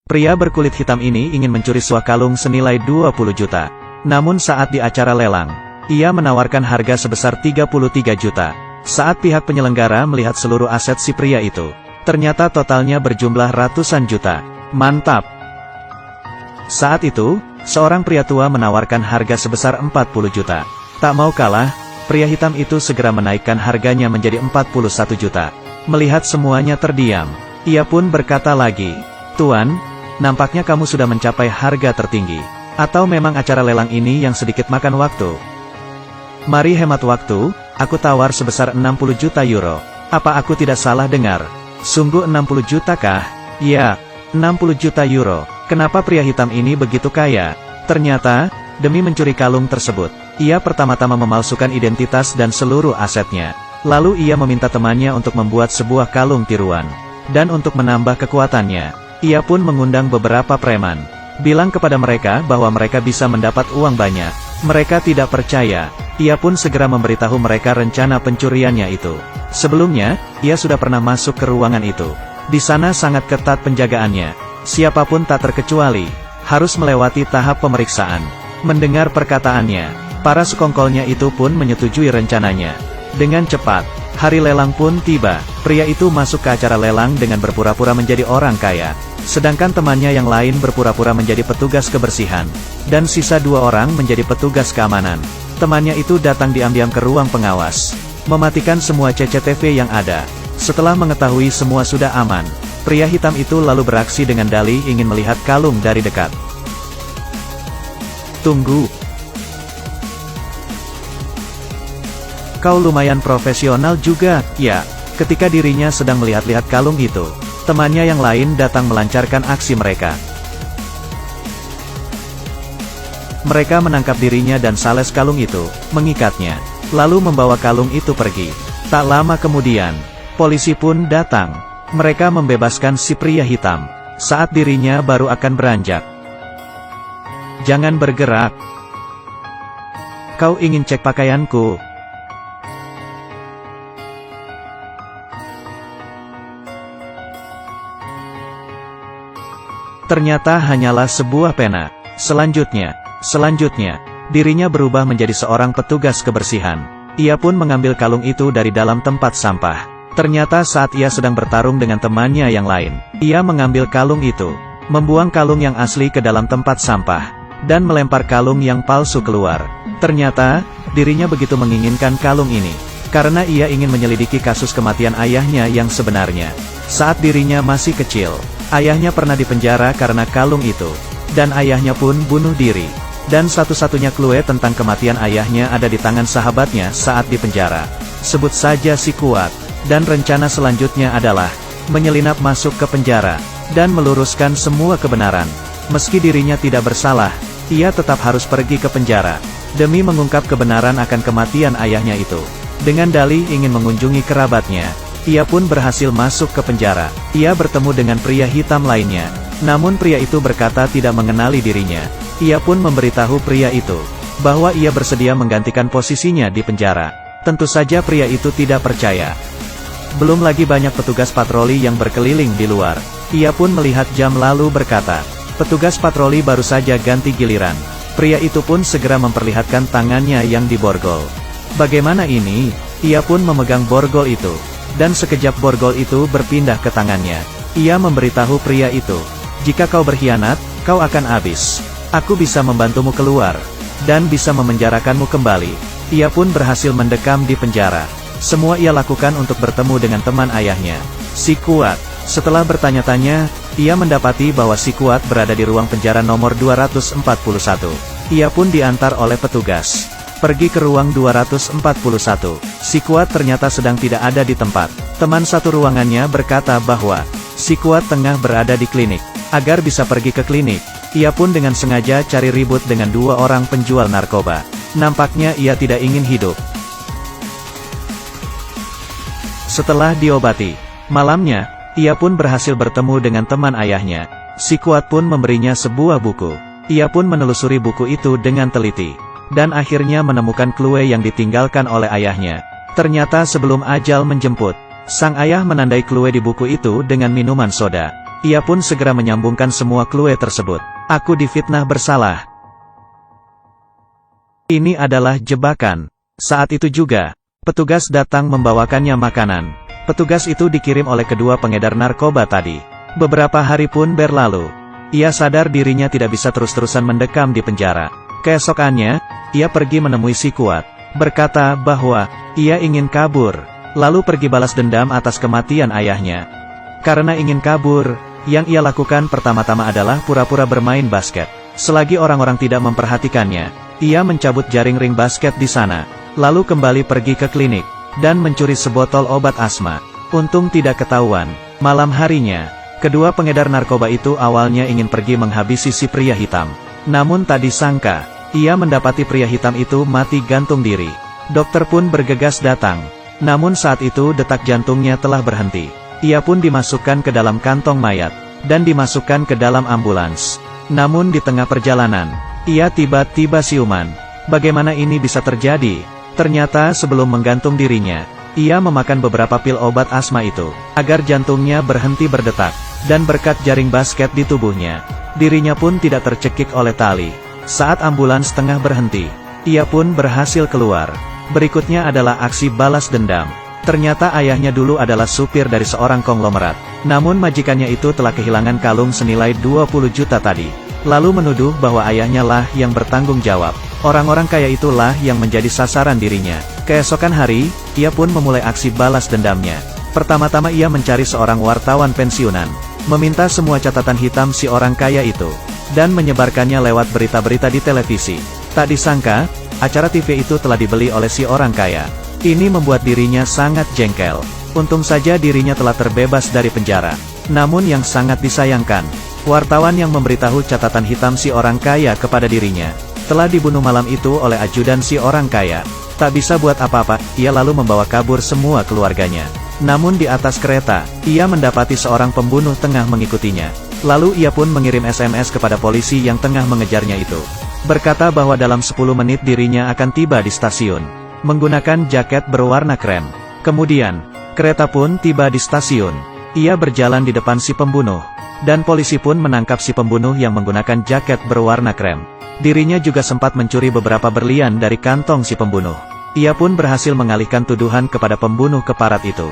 Pria berkulit hitam ini ingin mencuri sebuah kalung senilai 20 juta. Namun saat di acara lelang, ia menawarkan harga sebesar 33 juta. Saat pihak penyelenggara melihat seluruh aset si pria itu, ternyata totalnya berjumlah ratusan juta. Mantap! Saat itu, seorang pria tua menawarkan harga sebesar 40 juta. Tak mau kalah, pria hitam itu segera menaikkan harganya menjadi 41 juta. Melihat semuanya terdiam, ia pun berkata lagi, "Tuan, nampaknya kamu sudah mencapai harga tertinggi. Atau memang acara lelang ini yang sedikit makan waktu? Mari hemat waktu, aku tawar sebesar 60 juta euro. Apa aku tidak salah dengar? Sungguh 60 juta kah? Ya, 60 juta euro. Kenapa pria hitam ini begitu kaya? Ternyata, demi mencuri kalung tersebut, ia pertama-tama memalsukan identitas dan seluruh asetnya. Lalu ia meminta temannya untuk membuat sebuah kalung tiruan. Dan untuk menambah kekuatannya, ia pun mengundang beberapa preman. Bilang kepada mereka bahwa mereka bisa mendapat uang banyak. Mereka tidak percaya. Ia pun segera memberitahu mereka rencana pencuriannya itu. Sebelumnya, ia sudah pernah masuk ke ruangan itu. Di sana sangat ketat penjagaannya. Siapapun tak terkecuali, harus melewati tahap pemeriksaan. Mendengar perkataannya, para sekongkolnya itu pun menyetujui rencananya. Dengan cepat, hari lelang pun tiba. Pria itu masuk ke acara lelang dengan berpura-pura menjadi orang kaya. Sedangkan temannya yang lain berpura-pura menjadi petugas kebersihan. Dan sisa 2 orang menjadi petugas keamanan. Temannya itu datang diam-diam ke ruang pengawas. Mematikan semua CCTV yang ada. Setelah mengetahui semua sudah aman, pria hitam itu lalu beraksi dengan dalih ingin melihat kalung dari dekat. Tunggu. Kau lumayan profesional juga, ya. Ketika dirinya sedang melihat-lihat kalung itu, temannya yang lain datang melancarkan aksi mereka. Mereka menangkap dirinya dan sales kalung itu, mengikatnya, lalu membawa kalung itu pergi. Tak lama kemudian, polisi pun datang. Mereka membebaskan si pria hitam, saat dirinya baru akan beranjak. Jangan bergerak. Kau ingin cek pakaianku? Ternyata hanyalah sebuah pena. Selanjutnya, dirinya berubah menjadi seorang petugas kebersihan. Ia pun mengambil kalung itu dari dalam tempat sampah. Ternyata saat ia sedang bertarung dengan temannya yang lain, ia mengambil kalung itu, membuang kalung yang asli ke dalam tempat sampah, dan melempar kalung yang palsu keluar. Ternyata, dirinya begitu menginginkan kalung ini, karena ia ingin menyelidiki kasus kematian ayahnya yang sebenarnya. Saat dirinya masih kecil, ayahnya pernah dipenjara karena kalung itu, dan ayahnya pun bunuh diri. Dan satu-satunya clue tentang kematian ayahnya ada di tangan sahabatnya saat dipenjara. Sebut saja si Kuat. Dan rencana selanjutnya adalah menyelinap masuk ke penjara, dan meluruskan semua kebenaran. Meski dirinya tidak bersalah, ia tetap harus pergi ke penjara, demi mengungkap kebenaran akan kematian ayahnya itu. Dengan dalih ingin mengunjungi kerabatnya, ia pun berhasil masuk ke penjara. Ia bertemu dengan pria hitam lainnya. Namun pria itu berkata tidak mengenali dirinya. Ia pun memberitahu pria itu, bahwa ia bersedia menggantikan posisinya di penjara. Tentu saja pria itu tidak percaya. Belum lagi banyak petugas patroli yang berkeliling di luar. Ia pun melihat jam lalu berkata, petugas patroli baru saja ganti giliran. Pria itu pun segera memperlihatkan tangannya yang diborgol. Bagaimana ini? Ia pun memegang borgol itu. Dan sekejap borgol itu berpindah ke tangannya. Ia memberitahu pria itu, jika kau berkhianat, kau akan habis. Aku bisa membantumu keluar, dan bisa memenjarakanmu kembali. Ia pun berhasil mendekam di penjara. Semua ia lakukan untuk bertemu dengan teman ayahnya, si Kuat. Setelah bertanya-tanya, ia mendapati bahwa si Kuat berada di ruang penjara nomor 241. Ia pun diantar oleh petugas pergi ke ruang 241. Si Kuat ternyata sedang tidak ada di tempat. Teman satu ruangannya berkata bahwa si Kuat tengah berada di klinik. Agar bisa pergi ke klinik, ia pun dengan sengaja cari ribut dengan 2 orang penjual narkoba. Nampaknya ia tidak ingin hidup. Setelah diobati, malamnya, ia pun berhasil bertemu dengan teman ayahnya. Si Kuat pun memberinya sebuah buku. Ia pun menelusuri buku itu dengan teliti. Dan akhirnya menemukan clue yang ditinggalkan oleh ayahnya. Ternyata sebelum ajal menjemput, sang ayah menandai clue di buku itu dengan minuman soda. Ia pun segera menyambungkan semua clue tersebut. Aku difitnah bersalah. Ini adalah jebakan. Saat itu juga, petugas datang membawakannya makanan. Petugas itu dikirim oleh kedua pengedar narkoba tadi. Beberapa hari pun berlalu. Ia sadar dirinya tidak bisa terus-terusan mendekam di penjara. Keesokannya, ia pergi menemui si Kuat. Berkata bahwa, ia ingin kabur. Lalu pergi balas dendam atas kematian ayahnya. Karena ingin kabur, yang ia lakukan pertama-tama adalah pura-pura bermain basket. Selagi orang-orang tidak memperhatikannya, ia mencabut jaring ring basket di sana, lalu kembali pergi ke klinik, dan mencuri sebotol obat asma. Untung tidak ketahuan. Malam harinya, kedua pengedar narkoba itu awalnya ingin pergi menghabisi si pria hitam. Namun tak disangka, ia mendapati pria hitam itu mati gantung diri. Dokter pun bergegas datang. Namun saat itu detak jantungnya telah berhenti. Ia pun dimasukkan ke dalam kantong mayat, dan dimasukkan ke dalam ambulans. Namun di tengah perjalanan, ia tiba-tiba siuman. Bagaimana ini bisa terjadi? Ternyata sebelum menggantung dirinya, ia memakan beberapa pil obat asma itu, agar jantungnya berhenti berdetak. Dan berkat jaring basket di tubuhnya, dirinya pun tidak tercekik oleh tali. Saat ambulans tengah berhenti, ia pun berhasil keluar. Berikutnya adalah aksi balas dendam. Ternyata ayahnya dulu adalah supir dari seorang konglomerat. Namun majikannya itu telah kehilangan kalung senilai 20 juta tadi. Lalu menuduh bahwa ayahnya lah yang bertanggung jawab. Orang-orang kaya itulah yang menjadi sasaran dirinya. Keesokan hari, ia pun memulai aksi balas dendamnya. Pertama-tama ia mencari seorang wartawan pensiunan, meminta semua catatan hitam si orang kaya itu, dan menyebarkannya lewat berita-berita di televisi. Tak disangka, acara TV itu telah dibeli oleh si orang kaya. Ini membuat dirinya sangat jengkel. Untung saja dirinya telah terbebas dari penjara. Namun yang sangat disayangkan, wartawan yang memberitahu catatan hitam si orang kaya kepada dirinya, telah dibunuh malam itu oleh ajudan si orang kaya. Tak bisa buat apa-apa, ia lalu membawa kabur semua keluarganya. Namun di atas kereta, ia mendapati seorang pembunuh tengah mengikutinya. Lalu ia pun mengirim SMS kepada polisi yang tengah mengejarnya itu. Berkata bahwa dalam 10 menit dirinya akan tiba di stasiun, menggunakan jaket berwarna krem. Kemudian, kereta pun tiba di stasiun. Ia berjalan di depan si pembunuh, dan polisi pun menangkap si pembunuh yang menggunakan jaket berwarna krem. Dirinya juga sempat mencuri beberapa berlian dari kantong si pembunuh. Ia pun berhasil mengalihkan tuduhan kepada pembunuh keparat itu.